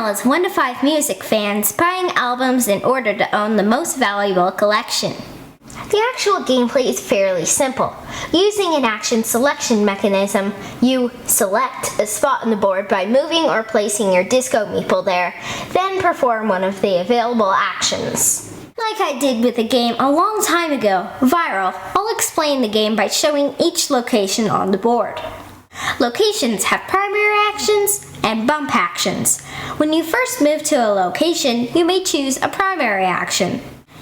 channel is 1 to 5 music fans buying albums in order to own the most valuable collection. The actual gameplay is fairly simple. Using an action selection mechanism, you select a spot on the board by moving or placing your disco meeple there, then perform one of the available actions. Like I did with a game a long time ago, Viral, I'll explain the game by showing each location on the board. Locations have primary actions and bump actions. When you first move to a location, you may choose a primary action.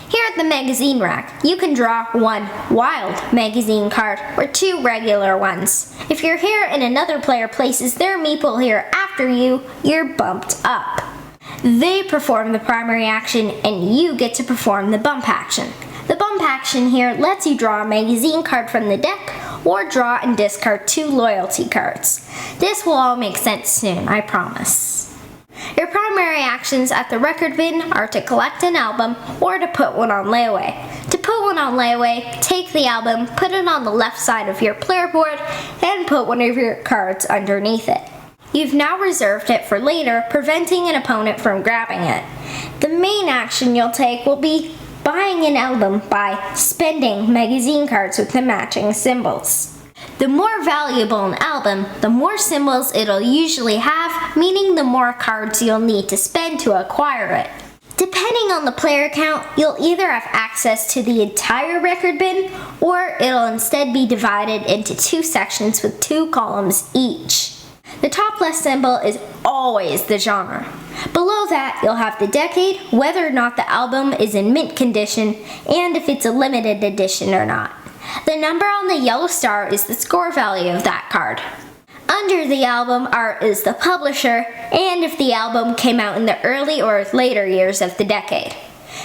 Here at the magazine rack, you can draw 1 wild magazine card or 2 regular ones. If you're here and another player places their meeple here after you, you're bumped up. They perform the primary action and you get to perform the bump action. The bump action here lets you draw a magazine card from the deck or draw and discard 2 loyalty cards. This will all make sense soon, I promise. Your primary actions at the record bin are to collect an album or to put one on layaway. To put one on layaway, take the album, put it on the left side of your player board, and put one of your cards underneath it. You've now reserved it for later, preventing an opponent from grabbing it. The main action you'll take will be buying an album by spending magazine cards with the matching symbols. The more valuable an album, the more symbols it'll usually have, meaning the more cards you'll need to spend to acquire it. Depending on the player count, you'll either have access to the entire record bin, or it'll instead be divided into 2 sections with 2 columns each. The top left symbol is always the genre. Below that, you'll have the decade, whether or not the album is in mint condition, and if it's a limited edition or not. The number on the yellow star is the score value of that card. Under the album art is the publisher, and if the album came out in the early or later years of the decade.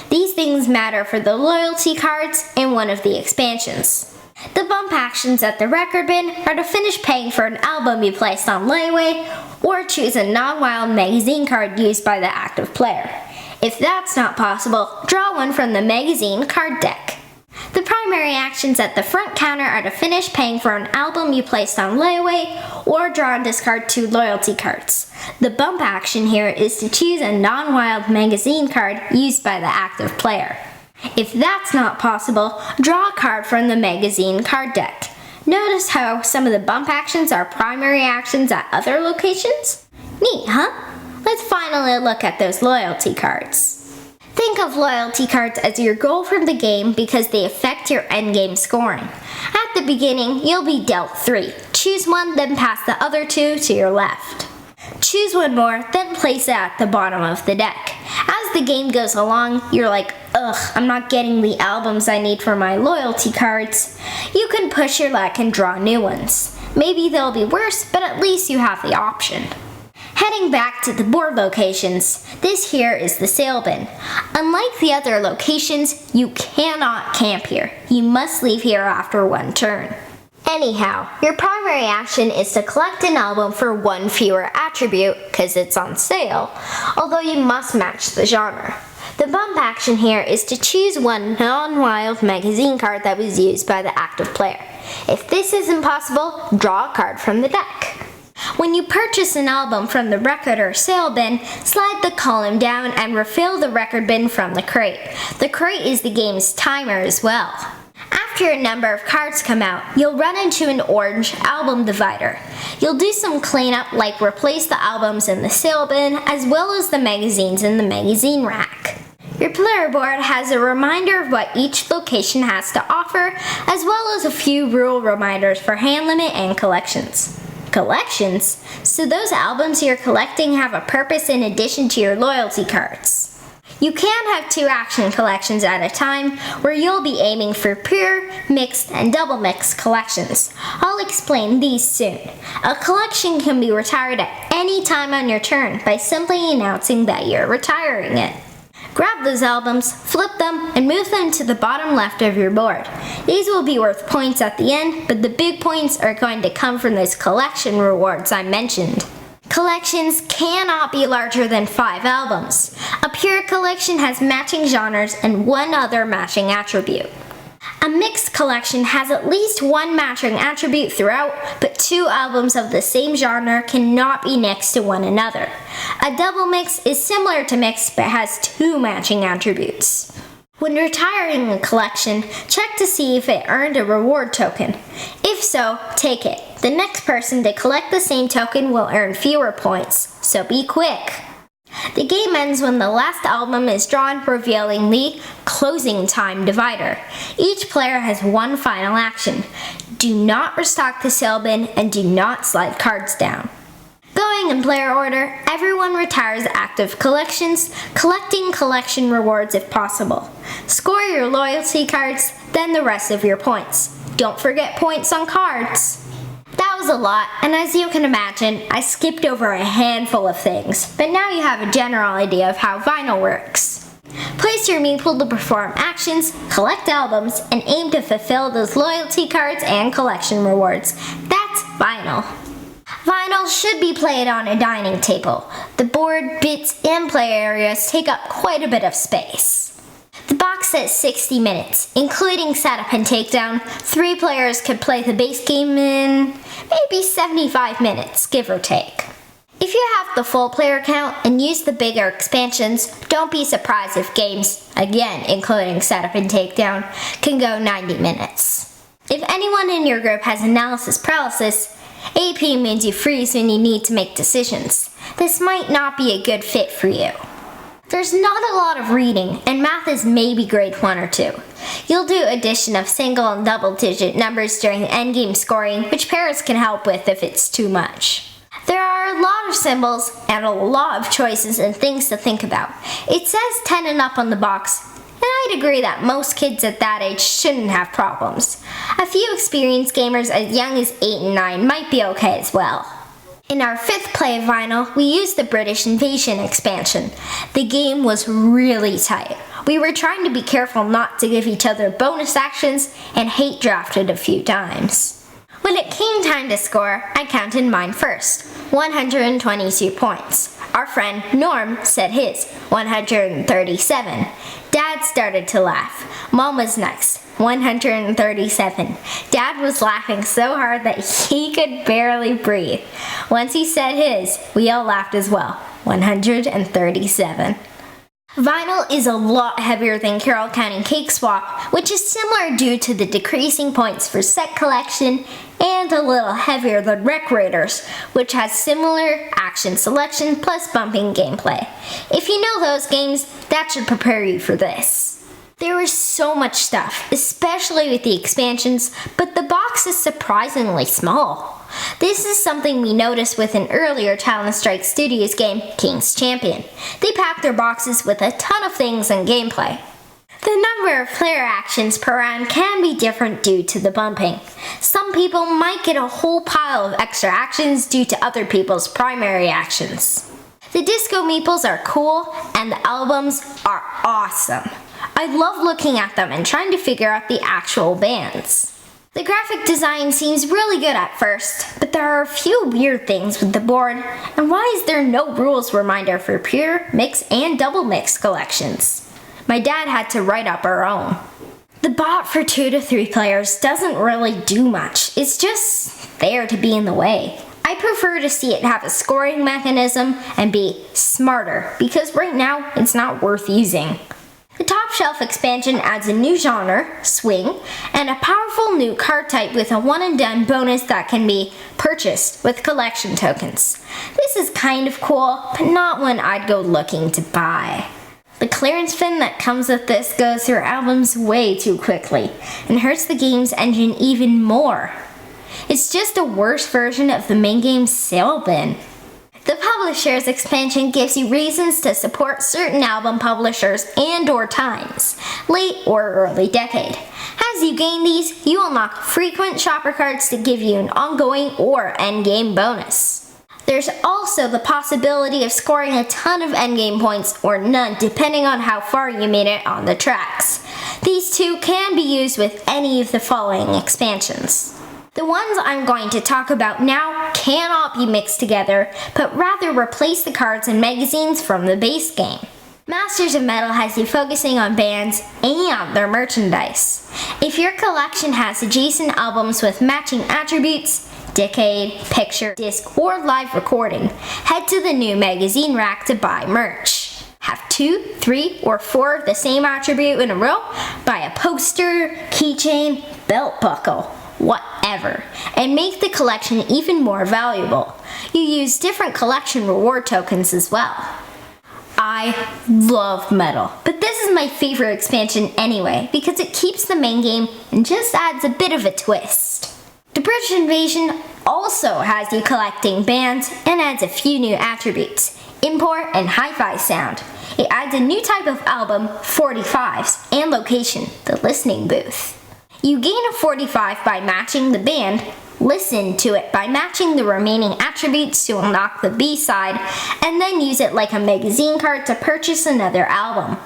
These things matter for the loyalty cards in one of the expansions. The bump actions at the record bin are to finish paying for an album you placed on layaway, or choose a non-wild magazine card used by the active player. If that's not possible, draw one from the magazine card deck. The primary actions at the front counter are to finish paying for an album you placed on layaway, or draw and discard 2 loyalty cards. The bump action here is to choose a non-wild magazine card used by the active player. If that's not possible, draw a card from the magazine card deck. Notice how some of the bump actions are primary actions at other locations? Neat, huh? Let's finally look at those loyalty cards. Think of loyalty cards as your goal from the game because they affect your endgame scoring. At the beginning, you'll be dealt 3. Choose one, then pass the other 2 to your left. Choose one more, then place it at the bottom of the deck. As the game goes along, you're like, ugh, I'm not getting the albums I need for my loyalty cards. You can push your luck and draw new ones. Maybe they'll be worse, but at least you have the option. Heading back to the board locations, this here is the sale bin. Unlike the other locations, you cannot camp here. You must leave here after 1 turn. Anyhow, your primary action is to collect an album for 1 fewer attribute, because it's on sale, although you must match the genre. The bump action here is to choose 1 non-wild magazine card that was used by the active player. If this isn't possible, draw a card from the deck. When you purchase an album from the record or sale bin, slide the column down and refill the record bin from the crate. The crate is the game's timer as well. After a number of cards come out, you'll run into an orange album divider. You'll do some cleanup like replace the albums in the sale bin as well as the magazines in the magazine rack. Your player board has a reminder of what each location has to offer, as well as a few rule reminders for hand limit and collections. Collections? So those albums you're collecting have a purpose in addition to your loyalty cards. You can have 2 action collections at a time, where you'll be aiming for pure, mixed, and double mixed collections. I'll explain these soon. A collection can be retired at any time on your turn by simply announcing that you're retiring it. Grab those albums, flip them, and move them to the bottom left of your board. These will be worth points at the end, but the big points are going to come from those collection rewards I mentioned. Collections cannot be larger than 5 albums. A pure collection has matching genres and 1 other matching attribute. A mixed collection has at least one matching attribute throughout, but two albums of the same genre cannot be next to one another. A double mix is similar to mixed but has two matching attributes. When retiring a collection, check to see if it earned a reward token. If so, take it. The next person to collect the same token will earn fewer points, so be quick. The game ends when the last album is drawn, revealing the closing time divider. Each player has one final action. Do not restock the sale bin and do not slide cards down. Going in player order, everyone retires active collections, collecting collection rewards if possible. Score your loyalty cards, then the rest of your points. Don't forget points on cards. That was a lot, and as you can imagine, I skipped over a handful of things, but now you have a general idea of how vinyl works. Place your meeple to perform actions, collect albums, and aim to fulfill those loyalty cards and collection rewards. That's vinyl. Vinyl should be played on a dining table. The board, bits, and play areas take up quite a bit of space. The box says 60 minutes, including setup and takedown. 3 players could play the base game in maybe 75 minutes, give or take. If you have the full player count and use the bigger expansions, don't be surprised if games, again including setup and takedown, can go 90 minutes. If anyone in your group has analysis paralysis, AP means you freeze when you need to make decisions. This might not be a good fit for you. There's not a lot of reading, and math is maybe grade 1 or 2. You'll do addition of single and double digit numbers during endgame scoring, which parents can help with if it's too much. There are a lot of symbols and a lot of choices and things to think about. It says 10 and up on the box, and I'd agree that most kids at that age shouldn't have problems. A few experienced gamers as young as 8 and 9 might be okay as well. In our 5th play of Vinyl, we used the British Invasion expansion. The game was really tight. We were trying to be careful not to give each other bonus actions and hate drafted a few times. When it came time to score, I counted mine first, 122 points. Our friend Norm said his, 137. Dad started to laugh. Mom was next, 137. Dad was laughing so hard that he could barely breathe. Once he said his, we all laughed as well, 137. Vinyl is a lot heavier than Carroll County Cake Swap, which is similar due to the decreasing points for set collection, and a little heavier than Wreck Raiders, which has similar action selection plus bumping gameplay. If you know those games, that should prepare you for this. There is so much stuff, especially with the expansions, but the box is surprisingly small. This is something we noticed with an earlier Talon Strike Studios game, King's Champion. They packed their boxes with a ton of things and gameplay. The number of player actions per round can be different due to the bumping. Some people might get a whole pile of extra actions due to other people's primary actions. The disco meeples are cool, and the albums are awesome. I love looking at them and trying to figure out the actual bands. The graphic design seems really good at first, but there are a few weird things with the board, and why is there no rules reminder for pure, mix, and double mix collections? My dad had to write up our own. The bot for 2 to 3 players doesn't really do much, it's just there to be in the way. I prefer to see it have a scoring mechanism and be smarter, because right now it's not worth using. The Top Shelf expansion adds a new genre, swing, and a powerful new card type with a one-and-done bonus that can be purchased with collection tokens. This is kind of cool, but not one I'd go looking to buy. The clearance bin that comes with this goes through albums way too quickly, and hurts the game's engine even more. It's just a worse version of the main game's sale bin. The Publishers expansion gives you reasons to support certain album publishers and/or times, late or early decade. As you gain these, you unlock frequent shopper cards to give you an ongoing or endgame bonus. There's also the possibility of scoring a ton of endgame points or none depending on how far you made it on the tracks. These two can be used with any of the following expansions. The ones I'm going to talk about now cannot be mixed together, but rather replace the cards and magazines from the base game. Masters of Metal has you focusing on bands and their merchandise. If your collection has adjacent albums with matching attributes, decade, picture, disc, or live recording, head to the new magazine rack to buy merch. Have 2, 3, or 4 of the same attribute in a row? Buy a poster, keychain, belt buckle, whatever, and make the collection even more valuable. You use different collection reward tokens as well. I love Metal, but this is my favorite expansion anyway because it keeps the main game and just adds a bit of a twist. The British Invasion also has you collecting bands and adds a few new attributes, import and hi-fi sound. It adds a new type of album, 45s, and location, the listening booth. You gain a 45 by matching the band, listen to it by matching the remaining attributes to unlock the B-side, and then use it like a magazine card to purchase another album.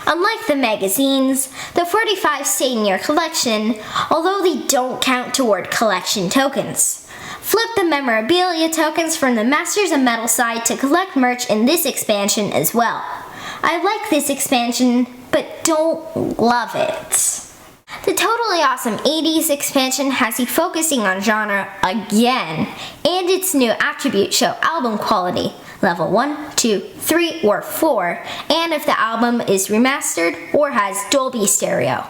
Unlike the magazines, the 45s stay in your collection, although they don't count toward collection tokens. Flip the memorabilia tokens from the Masters of Metal side to collect merch in this expansion as well. I like this expansion, but don't love it. The Totally Awesome 80s expansion has you focusing on genre again, and its new attributes show album quality, level 1, 2, 3, or 4, and if the album is remastered or has Dolby Stereo.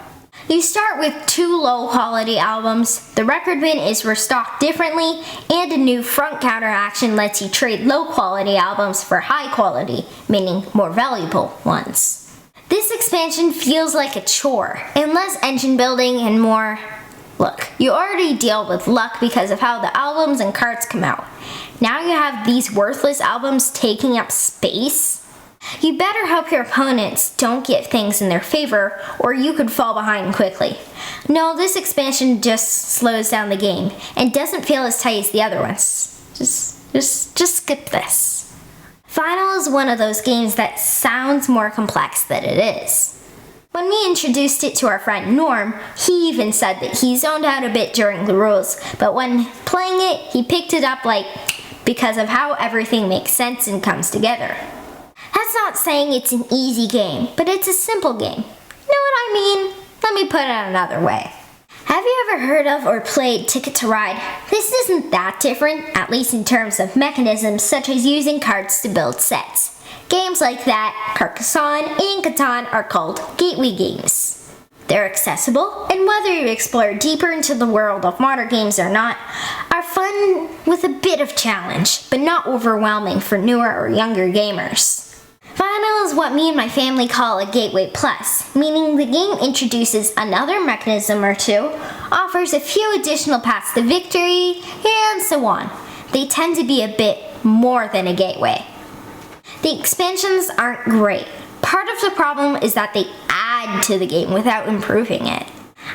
You start with 2 low-quality albums, the record bin is restocked differently, and a new front counter action lets you trade low-quality albums for high-quality, meaning more valuable ones. This expansion feels like a chore, and less engine building and more... Look, you already deal with luck because of how the albums and cards come out. Now you have these worthless albums taking up space? You better hope your opponents don't get things in their favor, or you could fall behind quickly. No, this expansion just slows down the game, and doesn't feel as tight as the other ones. Just skip this. Final is one of those games that sounds more complex than it is. When we introduced it to our friend Norm, he even said that he zoned out a bit during the rules, but when playing it, he picked it up because of how everything makes sense and comes together. That's not saying it's an easy game, but it's a simple game. You know what I mean? Let me put it another way. Have you ever heard of or played Ticket to Ride? This isn't that different, at least in terms of mechanisms such as using cards to build sets. Games like that, Carcassonne and Catan are called gateway games. They're accessible, and whether you explore deeper into the world of modern games or not, are fun with a bit of challenge, but not overwhelming for newer or younger gamers. Final is what me and my family call a Gateway Plus, meaning the game introduces another mechanism or two, offers a few additional paths to victory, and so on. They tend to be a bit more than a gateway. The expansions aren't great. Part of the problem is that they add to the game without improving it.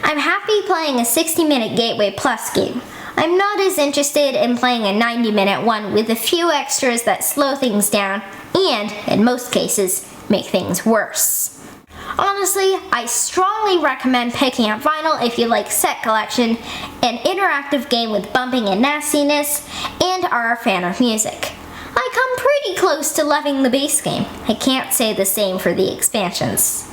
I'm happy playing a 60-minute Gateway Plus game. I'm not as interested in playing a 90-minute one with a few extras that slow things down and, in most cases, make things worse. Honestly, I strongly recommend picking up Final if you like set collection, an interactive game with bumping and nastiness, and are a fan of music. I come pretty close to loving the base game. I can't say the same for the expansions.